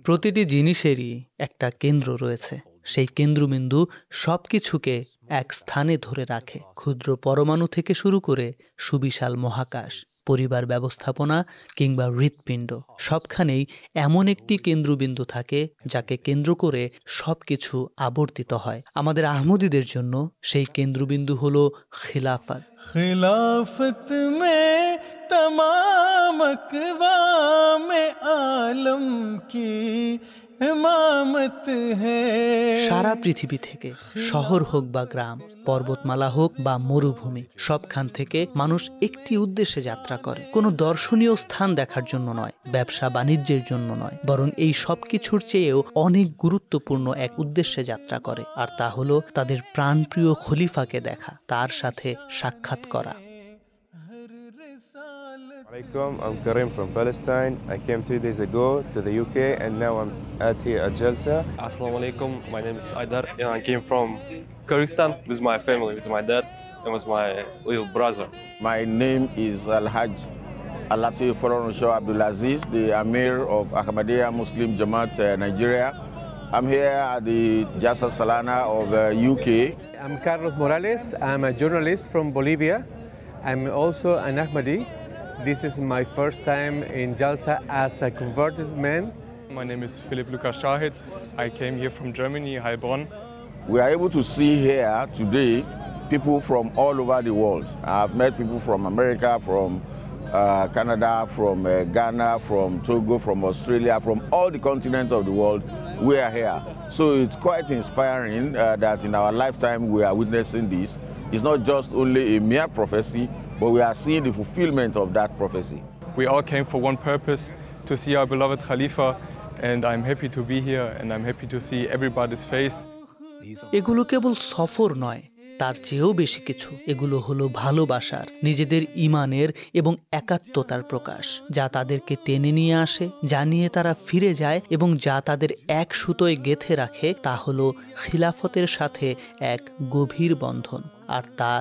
প্রতিটি জিনিসেরই একটা কেন্দ্র রয়েছে। সেই কেন্দ্রবিন্দু সবকিছুকে এক স্থানে ধরে রাখে। ক্ষুদ্র পরমাণু থেকে শুরু করে সুবিশাল মহাকাশ, পরিবার ব্যবস্থাপনা কিংবা হৃৎপিণ্ড, সবখানেই এমন একটি কেন্দ্রবিন্দু থাকে যাকে কেন্দ্র করে সবকিছু আবর্তিত হয়। আমাদের আহমদীদের জন্য সেই কেন্দ্রবিন্দু হলো খিলাফত। खिलाफत में तमाम अक़वाम आलम की इमामत है। সারা পৃথিবী থেকে, শহর হোক বা গ্রাম, পর্বতমালা হোক বা মরুভূমি, সবখান থেকে মানুষ একটি উদ্দেশ্যে যাত্রা করে। কোনো দর্শনীয় স্থান দেখার জন্য নয়, ব্যবসা বাণিজ্যের জন্য নয়, বরং এই সব কিছুর চেয়েও অনেক গুরুত্বপূর্ণ এক উদ্দেশ্যে যাত্রা করে, আর তা হলো তাদের প্রাণপ্রিয় খলিফাকে দেখা, তার সাথে সাক্ষাৎ করা। Alaikum, I'm Karim from Palestine. I came 3 days ago to the UK and now I'm here at Jalsa. Assalamu alaikum, my name is Aidar and I came from Kyrgyzstan with my family, with my dad and with my little brother. My name is Al-Hajj Alati Foronosho Abdulaziz, the Amir of Ahmadiyya Muslim Jamaat Nigeria. I'm here at the Jalsa Salana of the UK. I'm Carlos Morales. I'm a journalist from Bolivia. I'm also an Ahmadi. This is my first time in Jalsa as a converted man. My name is Philipp Lukas Shahid. I came here from Germany, Heilbronn. We are able to see here today people from all over the world. I've met people from America, from Canada, from Ghana, from Togo, from Australia, from all the continents of the world. We are here. So it's quite inspiring that in our lifetime we are witnessing this. It's not just only a mere prophecy, but we are seeing the fulfillment of that prophecy. We all came for one purpose, to see our beloved Khalifa, and I'm happy to be here and I'm happy to see everybody's face. এগুলো কেবল সফর নয়, তার চেয়েও বেশি কিছু। এগুলো হলো ভালোবাসার, নিজেদের ইমানের এবং একাত্মতার প্রকাশ, যা তাদেরকে টেনে নিয়ে আসে, যা নিয়ে তারা ফিরে যায় এবং যা তাদের এক সুতোয় গেঁথে রাখে। তা হলো খিলাফতের সাথে এক গভীর বন্ধন, আর তা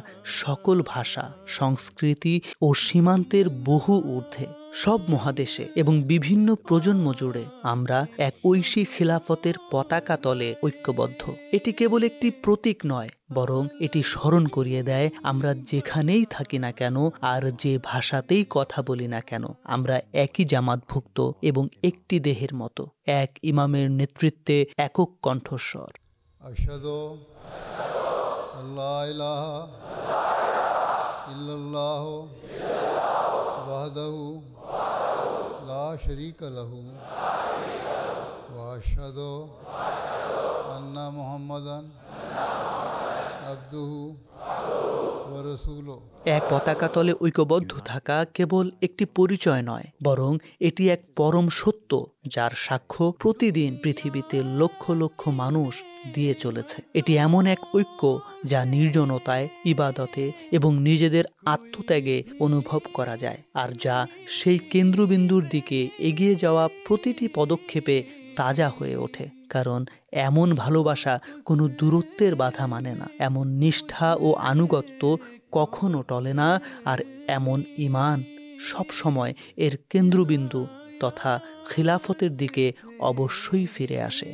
সকল ভাষা, সংস্কৃতি ও সীমান্তের বহু ঊর্ধ্বে। সব মহাদেশে এবং বিভিন্ন প্রজন্ম জুড়ে আমরা এক ঐশী খিলাফতের পতাকা তলে ঐক্যবদ্ধ। এটি কেবল একটি প্রতীক নয়, বরং এটি স্মরণ করিয়ে দেয় আমরা যেখানেই থাকি না কেন আর যে ভাষাতেই কথা বলি না কেন, আমরা একই জামাতভুক্ত এবং একটি দেহের মতো, এক ইমামের নেতৃত্বে একক কণ্ঠস্বর। আশহাদু আল্লা ইলাহা ইল্লাল্লাহু ওয়াহদাহু লা শারীকা লাহু ওয়া আশহাদু আন্না মুহাম্মাদান আবদুহু ওয়া রাসূলুহু। এক পতাকা তলে ঐক্যবদ্ধ থাকা কেবল একটি পরিচয় নয়, বরং এটি এক পরম সত্য যার সাক্ষ্য প্রতিদিন পৃথিবীতে লক্ষ লক্ষ মানুষ দিয়ে চলেছে। এটি এমন এক ঐক্য যা নির্জনতায়, ইবাদতে এবং নিজেদের আত্মত্যাগে অনুভব করা যায়, আর যা সেই কেন্দ্রবিন্দুর দিকে এগিয়ে যাওয়া প্রতিটি পদক্ষেপে তাজা হয়ে ওঠে। কারণ এমন ভালোবাসা কোনো দূরত্বের বাধা মানে না, এমন নিষ্ঠা ও আনুগত্য কখনো টলে না, আর এমন ঈমান সবসময় এর কেন্দ্রবিন্দু তথা খিলাফতের দিকে অবশ্যই ফিরে আসে।